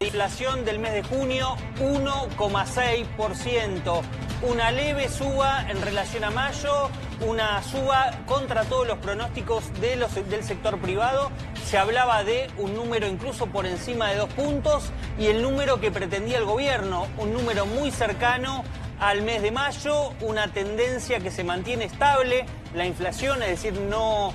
Inflación del mes de junio, 1,6%. Una leve suba en relación a mayo, una suba contra todos los pronósticos del sector privado. Se hablaba de un número incluso por encima de 2 puntos y el número que pretendía el gobierno, un número muy cercano al mes de mayo, una tendencia que se mantiene estable. La inflación, es decir, no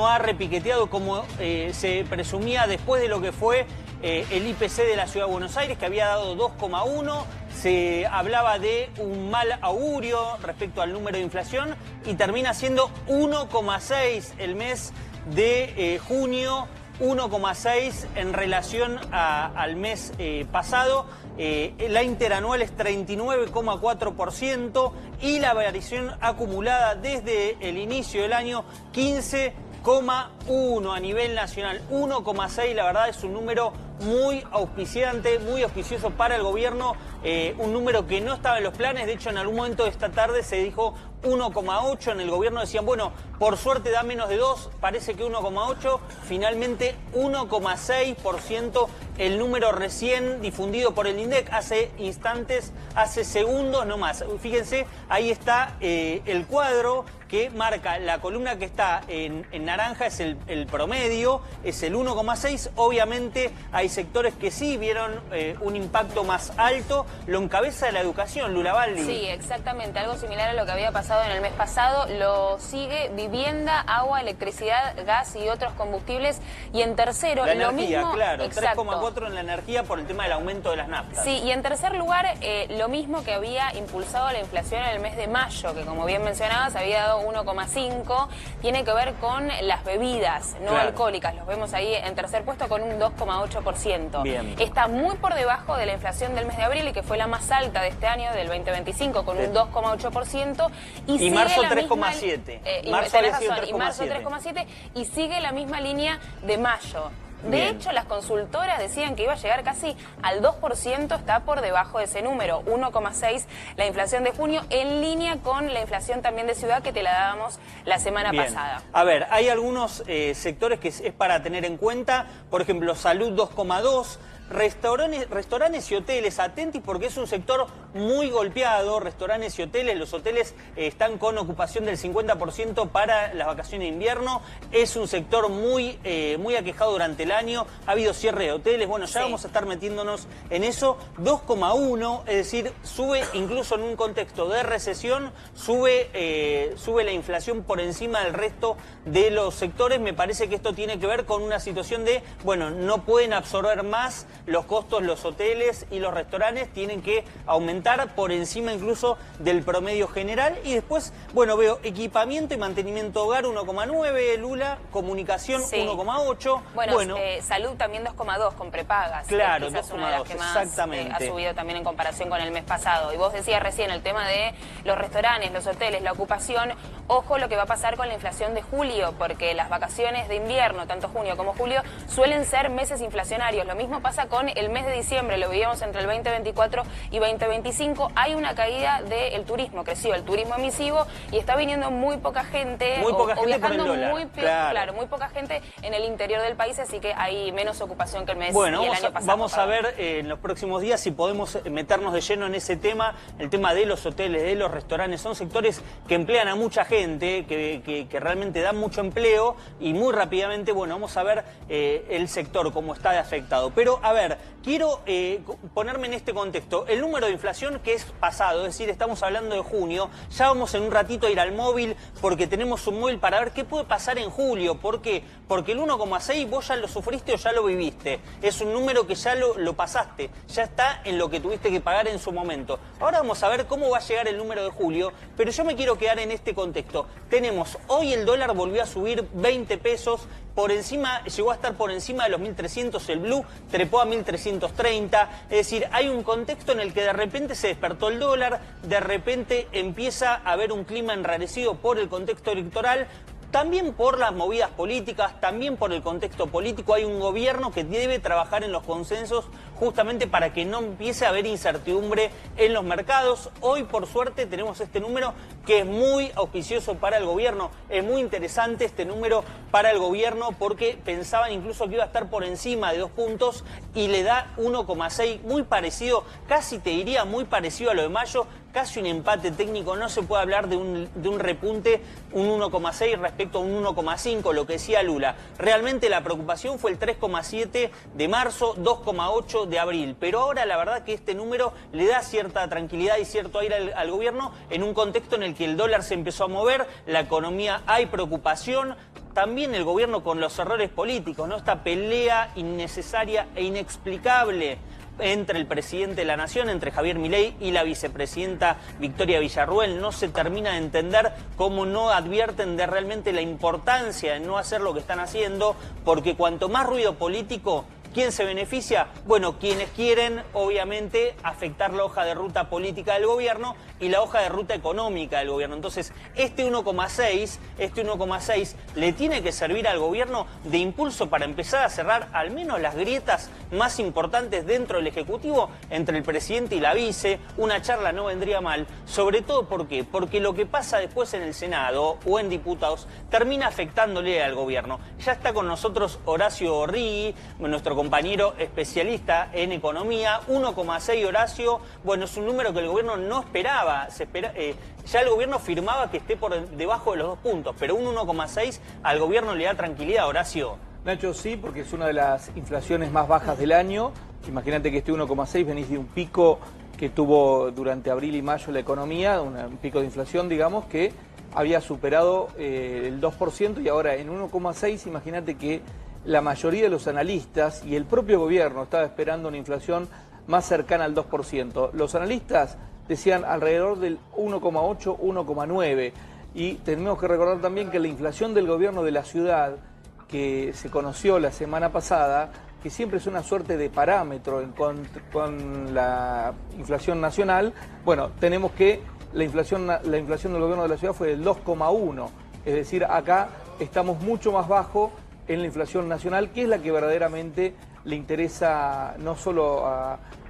ha repiqueteado como se presumía después de lo que fue el IPC de la Ciudad de Buenos Aires, que había dado 2,1. Se hablaba de un mal augurio respecto al número de inflación y termina siendo 1,6 el mes de junio, 1,6 en relación al mes pasado. La interanual es 39,4% y la variación acumulada desde el inicio del año 15,1 a nivel nacional. 1,6 la verdad es un número muy auspiciante, muy auspicioso para el gobierno, un número que no estaba en los planes. De hecho, en algún momento de esta tarde se dijo 1,8, en el gobierno decían, bueno, por suerte da menos de 2, parece que 1,8, finalmente 1,6%, el número recién difundido por el INDEC hace instantes, hace segundos nomás. Fíjense, ahí está el cuadro que marca la columna que está en naranja, es el promedio, es el 1,6, obviamente hay sectores que sí vieron un impacto más alto, lo encabeza la educación, Lula Baldi. Sí, exactamente, algo similar a lo que había pasado en el mes pasado, lo sigue vivienda, agua, electricidad, gas y otros combustibles, y en tercero, la lo energía, mismo, claro, 3,4 en la energía por el tema del aumento de las naftas. Sí, y en tercer lugar, lo mismo que había impulsado la inflación en el mes de mayo, que como bien mencionabas, había dado 1,5, tiene que ver con las bebidas no alcohólicas, los vemos ahí en tercer puesto con un 2,8%. Bien. Está muy por debajo de la inflación del mes de abril, y que fue la más alta de este año, del 2025, con un 2,8%. Y marzo 3,7. Y marzo 3,7 y sigue la misma línea de mayo. De hecho, las consultoras decían que iba a llegar casi al 2%, está por debajo de ese número, 1,6 la inflación de junio, en línea con la inflación también de ciudad que te la dábamos la semana pasada. A ver, hay algunos sectores que es para tener en cuenta, por ejemplo, salud 2,2, restaurantes y hoteles, atentos porque es un sector muy golpeado, restaurantes y hoteles, los hoteles están con ocupación del 50% para las vacaciones de invierno, es un sector muy aquejado durante el año, ha habido cierre de hoteles, bueno, ya vamos a estar metiéndonos en eso. 2,1, es decir, sube incluso en un contexto de recesión, sube la inflación por encima del resto de los sectores. Me parece que esto tiene que ver con una situación de, bueno, no pueden absorber más los costos, los hoteles y los restaurantes tienen que aumentar por encima incluso del promedio general. Y después, bueno, veo equipamiento y mantenimiento hogar 1,9, Lula, comunicación 1,8. Bueno, salud también 2,2 con prepagas. Claro, 2,2, exactamente. Ha subido también en comparación con el mes pasado. Y vos decías recién el tema de los restaurantes, los hoteles, la ocupación. Ojo lo que va a pasar con la inflación de julio, porque las vacaciones de invierno, tanto junio como julio, suelen ser meses inflacionarios. Lo mismo pasa con el mes de diciembre, lo vivíamos entre el 2024 y 2025. Hay una caída del turismo, creció el turismo emisivo y está viniendo muy poca gente, viajando muy poca gente en el interior del país, así que hay menos ocupación que el mes y el año pasado. Vamos a ver en los próximos días si podemos meternos de lleno en ese tema, el tema de los hoteles, de los restaurantes. Son sectores que emplean a mucha gente, que realmente dan mucho empleo y muy rápidamente, bueno, vamos a ver el sector cómo está afectado. Pero, a ver, quiero ponerme en este contexto. El número de inflación que es pasado, es decir, estamos hablando de junio, ya vamos en un ratito a ir al móvil porque tenemos un móvil para ver qué puede pasar en julio. ¿Por qué? Porque el 1,6 vos ya lo sufriste o ya lo viviste. Es un número que ya lo pasaste, ya está en lo que tuviste que pagar en su momento. Ahora vamos a ver cómo va a llegar el número de julio, pero yo me quiero quedar en este contexto. Tenemos, hoy el dólar volvió a subir 20 pesos, por encima, llegó a estar por encima de los 1.300 el blue, trepó a 1.330, es decir, hay un contexto en el que de repente se despertó el dólar, de repente empieza a haber un clima enrarecido por el contexto electoral. También por las movidas políticas, también por el contexto político, hay un gobierno que debe trabajar en los consensos justamente para que no empiece a haber incertidumbre en los mercados. Hoy, por suerte, tenemos este número que es muy auspicioso para el gobierno. Es muy interesante este número para el gobierno porque pensaban incluso que iba a estar por encima de 2 puntos y le da 1,6, muy parecido, casi te diría muy parecido a lo de mayo, casi un empate técnico. No se puede hablar de un repunte, un 1,6 respecto a un 1,5, lo que decía Lula. Realmente la preocupación fue el 3,7 de marzo, 2,8 de abril. Pero ahora la verdad que este número le da cierta tranquilidad y cierto aire al gobierno en un contexto en el que el dólar se empezó a mover, la economía hay preocupación. También el gobierno con los errores políticos, ¿no? Esta pelea innecesaria e inexplicable entre el presidente de la Nación, entre Javier Milei y la vicepresidenta Victoria Villarruel. No se termina de entender cómo no advierten de realmente la importancia de no hacer lo que están haciendo, porque cuanto más ruido político, ¿quién se beneficia? Bueno, quienes quieren, obviamente, afectar la hoja de ruta política del gobierno y la hoja de ruta económica del gobierno. Entonces, este 1,6 le tiene que servir al gobierno de impulso para empezar a cerrar al menos las grietas más importantes dentro del Ejecutivo entre el presidente y la vice. Una charla no vendría mal, sobre todo ¿por qué? Porque lo que pasa después en el Senado o en diputados termina afectándole al gobierno. Ya está con nosotros Horacio Righi, nuestro compañero especialista en economía. 1,6 Horacio, bueno, es un número que el gobierno no esperaba. Ya el gobierno firmaba que esté por debajo de los 2 puntos, pero un 1,6 al gobierno le da tranquilidad, Horacio. Nacho, sí, porque es una de las inflaciones más bajas del año. Imagínate que este 1,6 venís de un pico que tuvo durante abril y mayo la economía, un pico de inflación, digamos, que había superado el 2% y ahora en 1,6, imagínate que la mayoría de los analistas y el propio gobierno estaba esperando una inflación más cercana al 2%. Los analistas decían alrededor del 1,8, 1,9. Y tenemos que recordar también que la inflación del gobierno de la ciudad, que se conoció la semana pasada, que siempre es una suerte de parámetro con la inflación nacional, bueno, tenemos que la inflación del gobierno de la ciudad fue del 2,1. Es decir, acá estamos mucho más bajo en la inflación nacional, que es la que verdaderamente le interesa no solo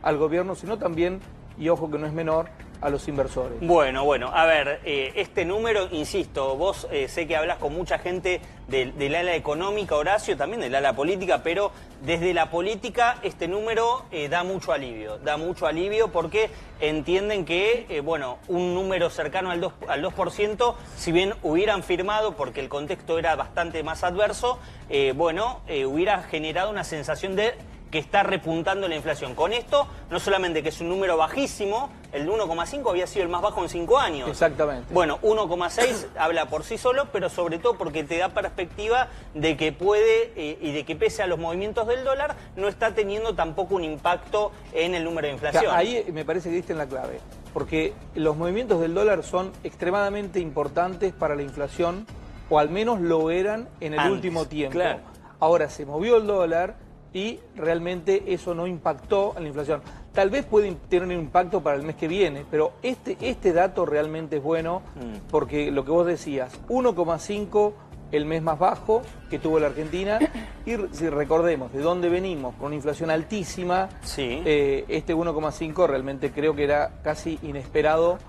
al gobierno, sino también, y ojo que no es menor, a los inversores. Bueno, a ver, este número, insisto, vos sé que hablas con mucha gente del ala económica, Horacio, también del ala política, pero desde la política este número da mucho alivio porque entienden que, bueno, un número cercano al 2%, si bien hubieran firmado, porque el contexto era bastante más adverso, hubiera generado una sensación de que está repuntando la inflación. Con esto, no solamente que es un número bajísimo, el 1,5 había sido el más bajo en 5 años. Exactamente. Bueno, 1,6 habla por sí solo, pero sobre todo porque te da perspectiva de que puede, y de que pese a los movimientos del dólar, no está teniendo tampoco un impacto en el número de inflación. O sea, ahí me parece que diste en la clave, porque los movimientos del dólar son extremadamente importantes para la inflación, o al menos lo eran en el último tiempo. Claro. Ahora se movió el dólar y realmente eso no impactó en la inflación. Tal vez puede tener un impacto para el mes que viene, pero este dato realmente es bueno porque lo que vos decías, 1,5 el mes más bajo que tuvo la Argentina, y si recordemos de dónde venimos, con una inflación altísima, sí. Este 1,5 realmente creo que era casi inesperado.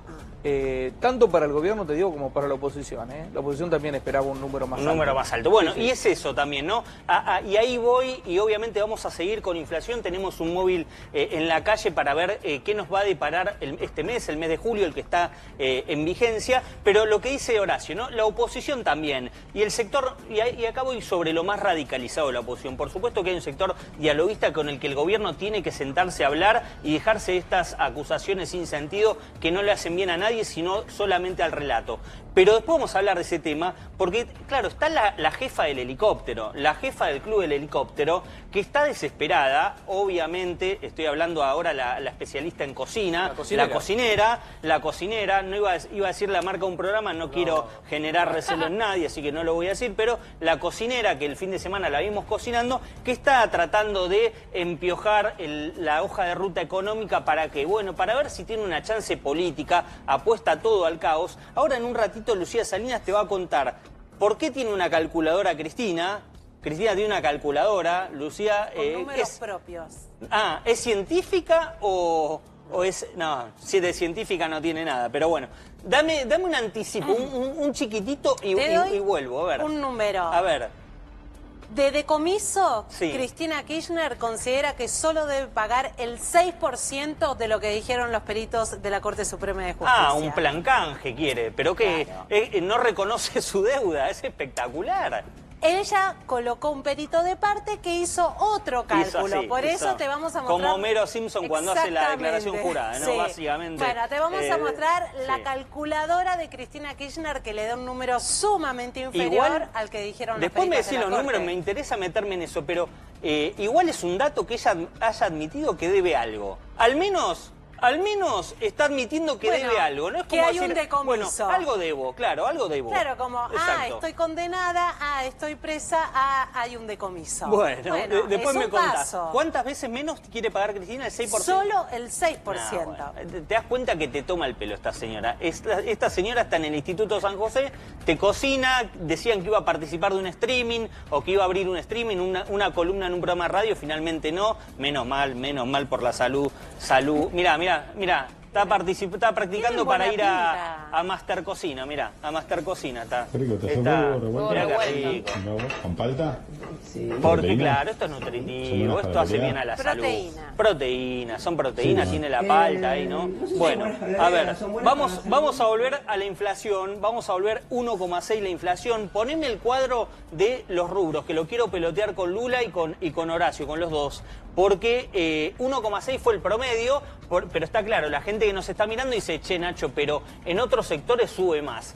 Tanto para el gobierno, te digo, como para la oposición. La oposición también esperaba un número más alto. Un número más alto. Bueno, sí. Y es eso también, ¿no? Y ahí voy, y obviamente vamos a seguir con inflación. Tenemos un móvil en la calle para ver qué nos va a deparar este mes, el mes de julio, el que está en vigencia. Pero lo que dice Horacio, ¿no? La oposición también. Y el sector, y acá voy sobre lo más radicalizado de la oposición. Por supuesto que hay un sector dialoguista con el que el gobierno tiene que sentarse a hablar y dejarse estas acusaciones sin sentido que no le hacen bien a nadie, sino solamente al relato. Pero después vamos a hablar de ese tema, porque, claro, está la jefa del helicóptero, la jefa del club del helicóptero, que está desesperada, obviamente, estoy hablando ahora la especialista en cocina, la cocinera, no iba a decir la marca de un programa, no quiero generar recelo en nadie, así que no lo voy a decir, pero la cocinera, que el fin de semana la vimos cocinando, que está tratando de empiojar la hoja de ruta económica para que, bueno, para ver si tiene una chance política, apuesta todo al caos. Ahora en un ratito Lucía Salinas te va a contar ¿por qué tiene una calculadora Cristina? Cristina tiene una calculadora, Lucía... Con números propios. Ah, ¿es científica o es...? No, si de científica no tiene nada, pero bueno. Dame un anticipo, un chiquitito y vuelvo, a ver. Un número. A ver. De decomiso, Sí. Cristina Kirchner considera que solo debe pagar el 6% de lo que dijeron los peritos de la Corte Suprema de Justicia. Ah, un plan canje quiere, pero que Claro. no reconoce su deuda, es espectacular. Ella colocó un perito de parte que hizo otro cálculo. Hizo así, Por eso hizo. te vamos a mostrar... Como Homero Simpson cuando hace la declaración Exactamente, jurada, ¿no? sí. Básicamente. Bueno, te vamos a mostrar la sí. calculadora de Cristina Kirchner que le da un número sumamente inferior Igual, al que dijeron los después me peritos de decís la los Corte. números, me interesa meterme en eso, pero igual es un dato que ella haya admitido que debe algo. Al menos está admitiendo que Bueno, debe algo. No es que como hay decir, un decomiso. bueno, algo debo, claro, algo debo. Claro, como, Exacto. estoy condenada, estoy presa, hay un decomiso. Bueno, después es me un contás. paso. ¿Cuántas veces menos quiere pagar Cristina? ¿El 6%? Solo el 6%. Nah, bueno, te das cuenta que te toma el pelo esta señora. Esta señora está en el Instituto San José, te cocina, decían que iba a participar de un streaming o que iba a abrir un streaming, una columna en un programa de radio, finalmente no. Menos mal por la salud. Mirá. Está practicando Tienen para buena ir pinta. a Master Cocina, mirá, a Master Cocina está. Qué rico, ¿te haces Está- huevo revuelto? mirá qué Revuelto. rico. ¿Con palta? Porque ¿Proteína? claro, esto es ¿Son nutritivo, buenas esto hace calorías? bien a la Proteína. salud. Proteínas, son proteínas, Sí, tiene la palta ahí, ¿no? Bueno, a ver, vamos a volver a la inflación, vamos a volver 1,6 la inflación. Poneme el cuadro de los rubros, que lo quiero pelotear con Lula y con Horacio, con los dos. Porque 1,6 fue el promedio, pero está claro, la gente que nos está mirando dice, che Nacho, pero en otros sectores sube más.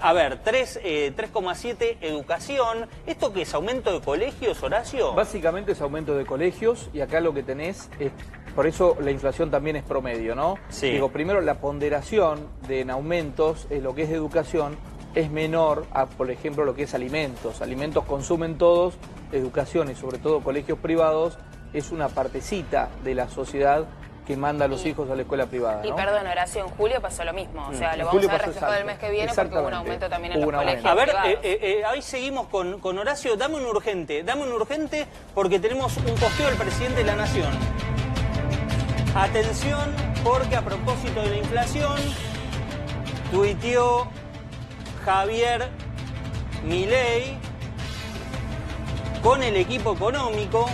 A ver, 3,7 educación. ¿Esto qué es? ¿Aumento de colegios, Horacio? Básicamente es aumento de colegios y acá lo que tenés es, por eso la inflación también es promedio, ¿no? Sí. Digo, primero la ponderación en aumentos, lo que es de educación, es menor a, por ejemplo, lo que es alimentos. Alimentos consumen todos, educación y sobre todo colegios privados es una partecita de la sociedad que manda a los hijos a la escuela privada, Y ¿no? perdón, Horacio, en julio pasó lo mismo. O sea, En lo vamos julio a ver pasó reflejado el exacto. mes que viene porque hubo un Exactamente. aumento también en Hubo los un colegios aumento. A ver, privados. ahí seguimos con Horacio. Dame un urgente porque tenemos un posteo del presidente de la Nación. Atención, porque a propósito de la inflación, tuiteó Javier Milei con el equipo económico,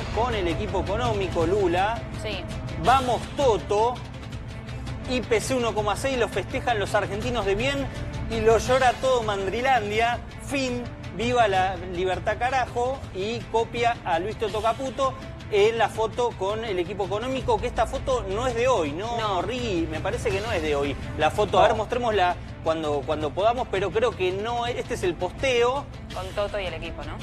Lula. Sí. Vamos Toto, IPC 1,6 lo festejan los argentinos de bien y lo llora todo Mandrilandia, fin, viva la libertad carajo, y copia a Luis Toto Caputo en la foto con el equipo económico, que esta foto no es de hoy, no. Rigui, me parece que no es de hoy. La foto, a ver, mostrémosla cuando podamos, pero creo que no, este es el posteo Con Toto y el equipo, ¿no?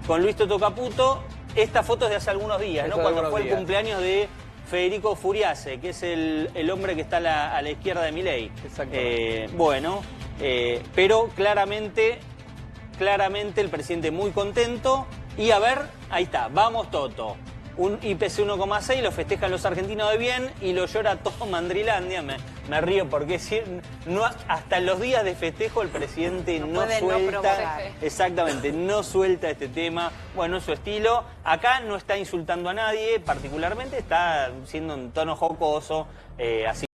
con Luis Toto Caputo. Esta foto es de hace algunos días, ¿no? Esto de Cuando algunos fue el días. cumpleaños de Federico Furiase, que es el hombre que está a la izquierda de Milei. Exactamente. Pero claramente el presidente muy contento. Y a ver, ahí está, vamos Toto. Un IPC 1,6 lo festejan los argentinos de bien y lo llora todo Mandrilandia. Me río porque hasta en los días de festejo el presidente no puede no suelta. provocar. Exactamente, no suelta este tema. Bueno, es su estilo. Acá no está insultando a nadie particularmente, está siendo un tono jocoso. Así